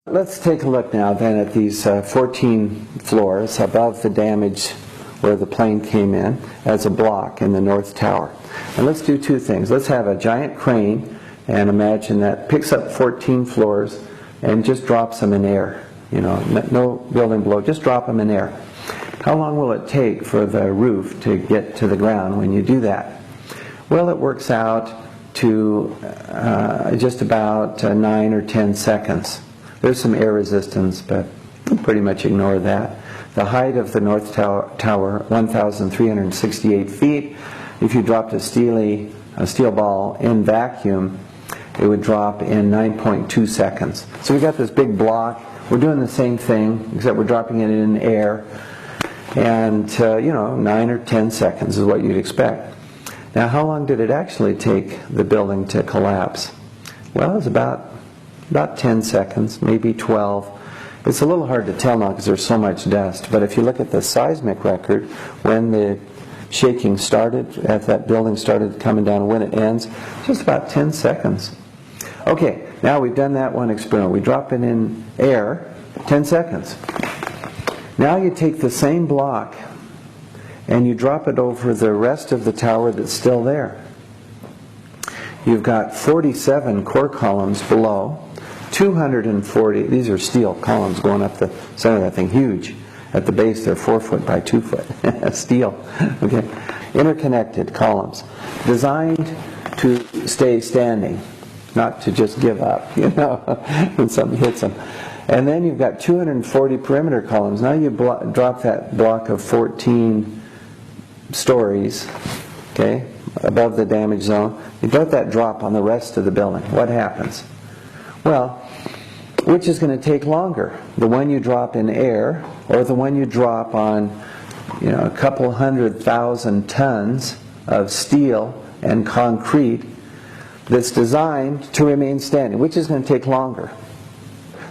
Let's take a look now then at these 14 floors above the damage where the plane came in as a block in the North Tower. And let's do two things. Let's have a giant crane and imagine that picks up 14 floors and just drops them in air. You know, no building below, just drop them in air. How long will it take for the roof to get to the ground when you do that? Well, it works out to just about 9 or 10 seconds. There's some air resistance, but we'll pretty much ignore that. The height of the North Tower, 1,368 feet. If you dropped a steel ball in vacuum, it would drop in 9.2 seconds. So we got this big block. We're doing the same thing, except we're dropping it in air. And, 9 or 10 seconds is what you'd expect. Now, how long did it actually take the building to collapse? Well, it was about 10 seconds, maybe 12. It's a little hard to tell now because there's so much dust, but if you look at the seismic record, when the shaking started, as that building started coming down, when it ends, just about 10 seconds. Okay, now we've done that one experiment. We drop it in air, 10 seconds. Now you take the same block and you drop it over the rest of the tower that's still there. You've got 47 core columns below, 240, these are steel columns going up the center of that thing, huge. At the base they're 4 foot by 2 foot, steel, okay. Interconnected columns, designed to stay standing, not to just give up, when something hits them. And then you've got 240 perimeter columns. Now you drop that block of 14 stories, okay, above the damage zone. You let that drop on the rest of the building. What happens? Well, which is going to take longer? The one you drop in air or the one you drop on, a couple 100,000 tons of steel and concrete that's designed to remain standing? Which is going to take longer?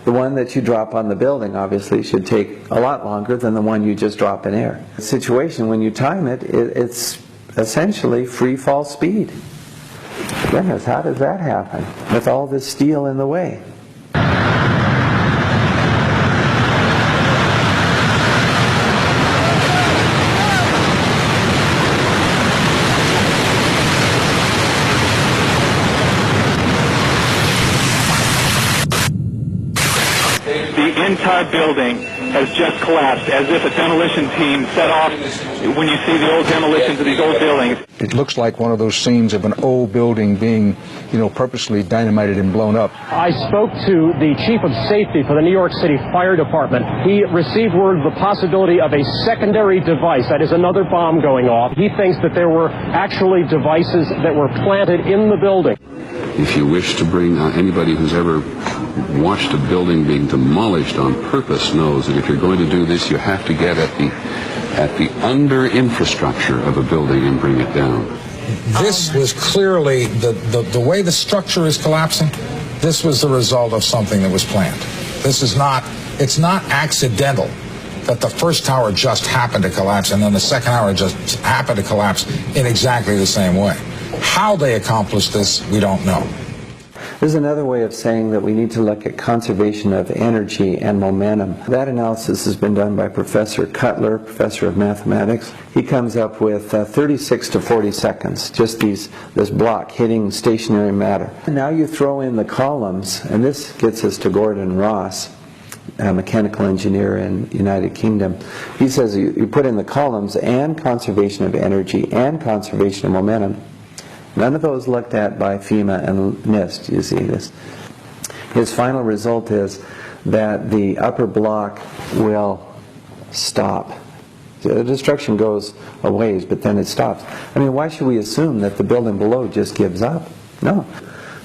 The one that you drop on the building obviously should take a lot longer than the one you just drop in air. The situation, when you time it, it's essentially free fall speed. Goodness, how does that happen with all this steel in the way? The entire building has just collapsed, as if a demolition team set off. When you see the old demolitions of these old buildings, it looks like one of those scenes of an old building being, purposely dynamited and blown up. I spoke to the chief of safety for the New York City Fire Department. He received word of the possibility of a secondary device, that is another bomb going off. He thinks that there were actually devices that were planted in the building. If you wish to bring anybody who's ever watched a building being demolished on purpose knows that if you're going to do this, you have to get at the under infrastructure of a building and bring it down. This was clearly the way the structure is collapsing. This was the result of something that was planned. It's not accidental that the first tower just happened to collapse and then the second tower just happened to collapse in exactly the same way. How they accomplished this, we don't know. There's another way of saying that we need to look at conservation of energy and momentum. That analysis has been done by Professor Cutler, professor of mathematics. He comes up with 36 to 40 seconds, just this block hitting stationary matter. Now you throw in the columns, and this gets us to Gordon Ross, a mechanical engineer in the United Kingdom. He says you put in the columns and conservation of energy and conservation of momentum. None of those looked at by FEMA and NIST, you see this. His final result is that the upper block will stop. The destruction goes a ways, but then it stops. I mean, why should we assume that the building below just gives up? No.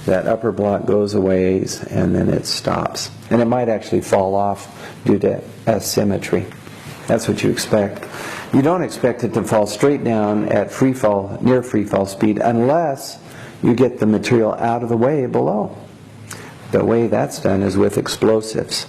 That upper block goes a ways and then it stops. And it might actually fall off due to asymmetry. That's what you expect. You don't expect it to fall straight down at near free fall speed unless you get the material out of the way below. The way that's done is with explosives.